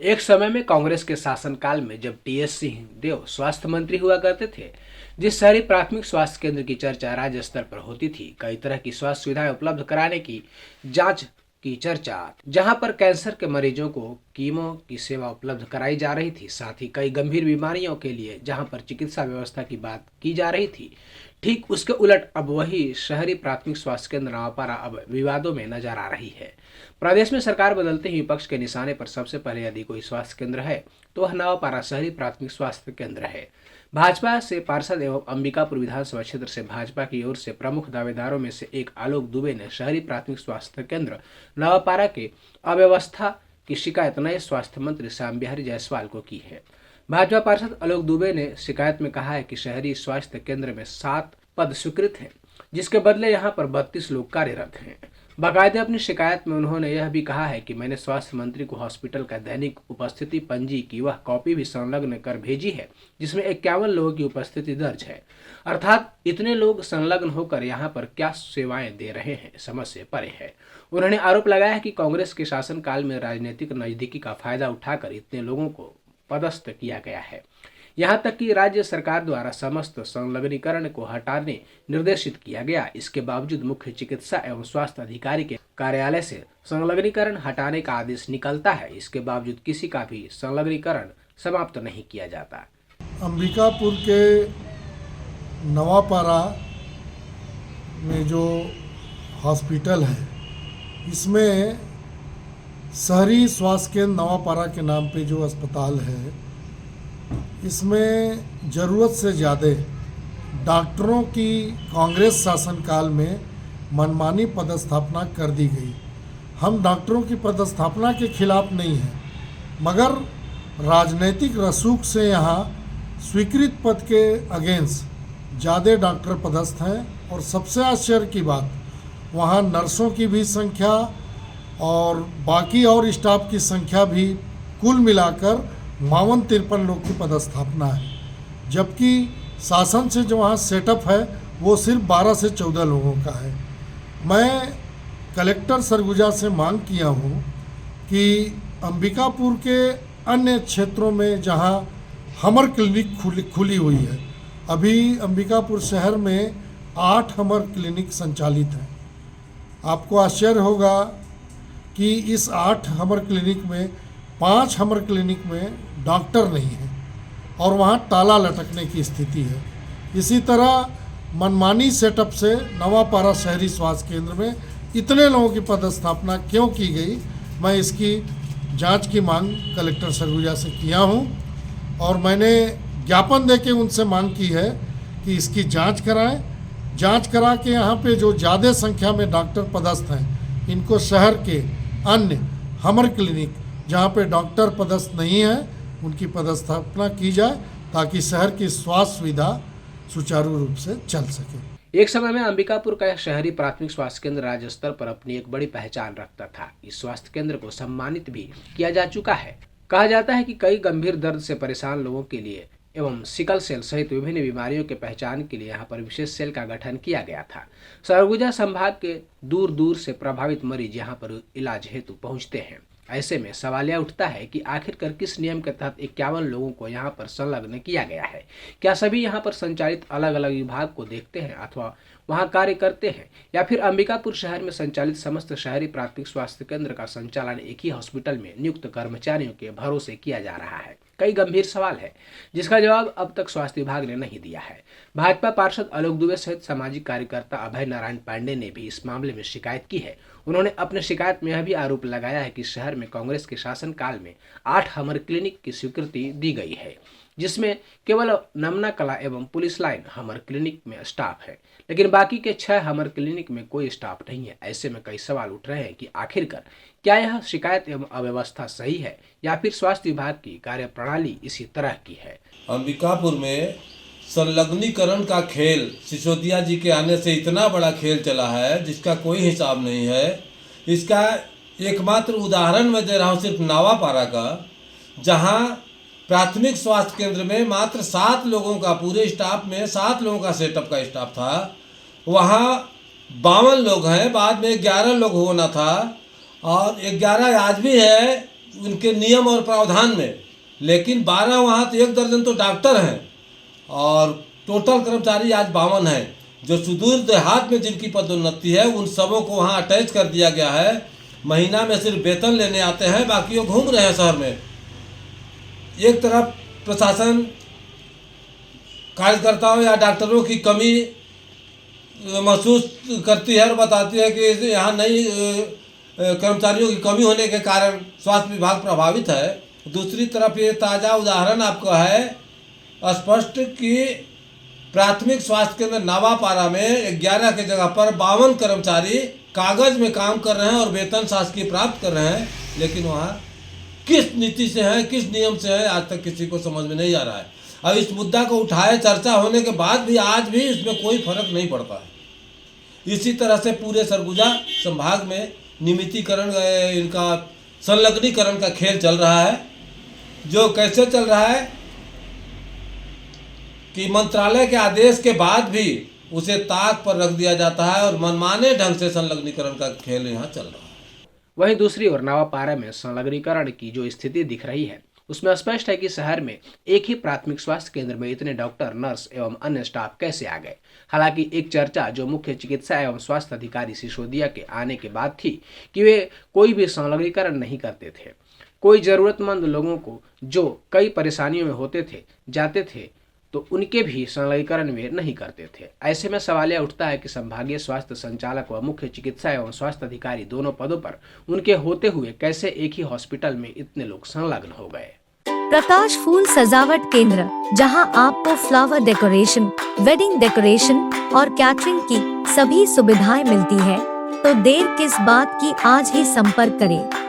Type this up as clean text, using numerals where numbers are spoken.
एक समय में कांग्रेस के शासनकाल में जब टीएस सिंहदेव स्वास्थ्य मंत्री हुआ करते थे, जिस शहरी प्राथमिक स्वास्थ्य केंद्र की चर्चा राज्य स्तर पर होती थी, कई तरह की स्वास्थ्य सुविधाएं उपलब्ध कराने की जांच की चर्चा, जहां पर कैंसर के मरीजों को कीमो की सेवा उपलब्ध कराई जा रही थी, साथ ही कई गंभीर बीमारियों के लिए जहां पर चिकित्सा व्यवस्था की बात की जा रही थी, ठीक उसके उलट अब वही शहरी प्राथमिक स्वास्थ्य केंद्र नवापारा अब विवादों में नजर आ रही है। प्रदेश में सरकार बदलते ही विपक्ष के निशाने पर सबसे पहले यदि कोई स्वास्थ्य केंद्र है तो वह नवापारा शहरी प्राथमिक स्वास्थ्य केंद्र है। भाजपा से पार्षद एवं अंबिकापुर विधानसभा क्षेत्र से भाजपा की ओर से प्रमुख दावेदारों में से एक आलोक दुबे ने शहरी प्राथमिक स्वास्थ्य केंद्र नवापारा के अव्यवस्था की शिकायत नए स्वास्थ्य मंत्री श्याम बिहारी जायसवाल को की है। भाजपा पार्षद आलोक दुबे ने शिकायत में कहा है कि शहरी स्वास्थ्य केंद्र में 7 पद स्वीकृत हैं, जिसके बदले यहां पर 32 लोग कार्यरत हैं। बाकायदे अपनी शिकायत में उन्होंने यह भी कहा है कि मैंने स्वास्थ्य मंत्री को हॉस्पिटल का दैनिक उपस्थिति पंजी की वह कॉपी भी संलग्न कर भेजी है, जिसमें 51 लोगों की उपस्थिति दर्ज है। अर्थात इतने लोग संलग्न होकर यहाँ पर क्या सेवाएं दे रहे हैं, समझ से परे है। उन्होंने आरोप लगाया कि कांग्रेस के शासनकाल में राजनीतिक नजदीकी का फायदा उठाकर इतने लोगों को पदस्थ किया गया है। यहाँ तक कि राज्य सरकार द्वारा समस्त संलग्नीकरण को हटाने निर्देशित किया गया। इसके बावजूद मुख्य चिकित्सा एवं स्वास्थ्य अधिकारी के कार्यालय से संलग्नीकरण हटाने का आदेश निकलता है, इसके बावजूद किसी का भी संलग्नीकरण समाप्त नहीं किया जाता। अंबिकापुर के नवापारा में जो हॉस्पिटल है, इसमें शहरी स्वास्थ्य केंद्र नवापारा के नाम पे जो अस्पताल है, इसमें ज़रूरत से ज़्यादा डॉक्टरों की कांग्रेस शासनकाल में मनमानी पदस्थापना कर दी गई। हम डॉक्टरों की पदस्थापना के खिलाफ नहीं हैं, मगर राजनीतिक रसूख से यहाँ स्वीकृत पद के अगेंस्ट ज़्यादा डॉक्टर पदस्थ हैं। और सबसे आश्चर्य की बात, वहाँ नर्सों की भी संख्या और बाकी और स्टाफ की संख्या भी कुल मिलाकर 52-53 लोग की पदस्थापना है, जबकि शासन से जो वहाँ सेटअप है वो सिर्फ 12 से 14 लोगों का है। मैं कलेक्टर सरगुजा से मांग किया हूँ कि अंबिकापुर के अन्य क्षेत्रों में जहाँ हमर क्लिनिक खुली हुई है, अभी अंबिकापुर शहर में 8 हमर क्लिनिक संचालित हैं। आपको आश्चर्य होगा कि इस 8 हमर क्लिनिक में 5 हमर क्लिनिक में डॉक्टर नहीं है और वहाँ ताला लटकने की स्थिति है। इसी तरह मनमानी सेटअप से नवापारा शहरी स्वास्थ्य केंद्र में इतने लोगों की पदस्थापना क्यों की गई, मैं इसकी जांच की मांग कलेक्टर सरगुजा से किया हूं और मैंने ज्ञापन देके उनसे मांग की है कि इसकी जांच कराएं। जांच करा के यहाँ पे जो ज़्यादा संख्या में डॉक्टर पदस्थ हैं, इनको शहर के अन्य हमर क्लिनिक जहाँ पे डॉक्टर पदस्थ नहीं है, उनकी पदस्थापना की जाए ताकि शहर की स्वास्थ्य सुविधा सुचारू रूप से चल सके। एक समय में अंबिकापुर का शहरी प्राथमिक स्वास्थ्य केंद्र राज्य स्तर पर अपनी एक बड़ी पहचान रखता था। इस स्वास्थ्य केंद्र को सम्मानित भी किया जा चुका है। कहा जाता है कि कई गंभीर दर्द से परेशान लोगों के लिए एवं सिकल सेल सहित विभिन्न बीमारियों के पहचान के लिए यहाँ पर विशेष सेल का गठन किया गया था। सरगुजा संभाग के दूर दूर से प्रभावित मरीज यहाँ पर इलाज हेतु पहुँचते हैं। ऐसे में सवाल यह उठता है कि आखिरकार किस नियम के तहत 51 लोगों को यहाँ पर संलग्न किया गया है। क्या सभी यहाँ पर संचालित अलग अलग विभाग को देखते हैं अथवा वहाँ कार्य करते हैं, या फिर अंबिकापुर शहर में संचालित समस्त शहरी प्राथमिक स्वास्थ्य केंद्र का संचालन एक ही हॉस्पिटल में नियुक्त कर्मचारियों के भरोसे किया जा रहा है। कई गंभीर सवाल है जिसका जवाब अब तक स्वास्थ्य विभाग ने नहीं दिया है। भाजपा पार्षद आलोक दुबे सहित सामाजिक कार्यकर्ता अभय नारायण पांडे ने भी इस मामले में शिकायत की है। उन्होंने अपने शिकायत में यह भी आरोप लगाया है कि शहर में कांग्रेस के शासनकाल में 8 हमर क्लिनिक की स्वीकृति दी गई है, जिसमें केवल नमना कला एवं पुलिस लाइन हमर क्लिनिक में स्टाफ है, लेकिन बाकी के 6 हमर क्लिनिक में कोई स्टाफ नहीं है। ऐसे में कई सवाल उठ रहे हैं कि आखिरकार क्या यह शिकायत एवं अव्यवस्था सही है या फिर स्वास्थ्य विभाग की कार्यप्रणाली इसी तरह की है। अंबिकापुर में संलग्नीकरण का खेल सिसोदिया जी के आने से इतना बड़ा खेल चला है जिसका कोई हिसाब नहीं है। इसका एकमात्र उदाहरण मैं दे रहा हूँ सिर्फ नवापारा का, जहाँ प्राथमिक स्वास्थ्य केंद्र में मात्र 7 लोगों का, पूरे स्टाफ में 7 लोगों का सेटअप का स्टाफ था, वहाँ 52 लोग हैं, बाद में 11 लोग होना था और 11 आज भी है, उनके नियम और प्रावधान में, लेकिन 12 वहाँ तो 1 दर्जन तो डॉक्टर हैं और टोटल कर्मचारी आज 52 हैं। जो सुदूर देहात में जिनकी पदोन्नति है उन सबों को वहाँ अटैच कर दिया गया है। महीना में सिर्फ वेतन लेने आते हैं, बाकी वो घूम रहे हैं शहर में। एक तरफ प्रशासन कार्यकर्ताओं या डॉक्टरों की कमी महसूस करती है और बताती है कि यहाँ नई कर्मचारियों की कमी होने के कारण स्वास्थ्य विभाग प्रभावित है। दूसरी तरफ ये ताज़ा उदाहरण आपको है स्पष्ट कि प्राथमिक स्वास्थ्य केंद्र नवापारा में 11 की जगह पर 52 कर्मचारी कागज में काम कर रहे हैं और वेतन शासकीय प्राप्त कर रहे हैं, लेकिन वहाँ किस नीति से है, किस नियम से है, आज तक किसी को समझ में नहीं आ रहा है। अब इस मुद्दा को उठाए चर्चा होने के बाद भी आज भी इसमें कोई फर्क नहीं पड़ता है। इसी तरह से पूरे सरगुजा संभाग में नियमितीकरण, इनका संलग्नीकरण का खेल चल रहा है, जो कैसे चल रहा है कि मंत्रालय के आदेश के बाद भी उसे ताक पर रख दिया जाता है और मनमाने ढंग से संलग्नीकरण का खेल यहाँ चल रहा है। वहीं दूसरी ओर नवापारा में संलग्नीकरण की जो स्थिति दिख रही है उसमें स्पष्ट है कि शहर में एक ही प्राथमिक स्वास्थ्य केंद्र में इतने डॉक्टर, नर्स एवं अन्य स्टाफ कैसे आ गए। हालांकि एक चर्चा जो मुख्य चिकित्सा एवं स्वास्थ्य अधिकारी सिसोदिया के आने के बाद थी कि वे कोई भी संलग्नीकरण नहीं करते थे। कोई जरूरतमंद लोगों को जो कई परेशानियों में होते थे, जाते थे, तो उनके भी संलग्नीकरण वे नहीं करते थे। ऐसे में सवाल यह उठता है कि संभागीय स्वास्थ्य संचालक व मुख्य चिकित्सा एवं स्वास्थ्य अधिकारी दोनों पदों पर उनके होते हुए कैसे एक ही हॉस्पिटल में इतने लोग संलग्न हो गए। प्रकाश फूल सजावट केंद्र, जहां आपको फ्लावर डेकोरेशन, वेडिंग डेकोरेशन और कैटरिंग की सभी सुविधाएं मिलती है, तो देर किस बात की, आज ही संपर्क करें।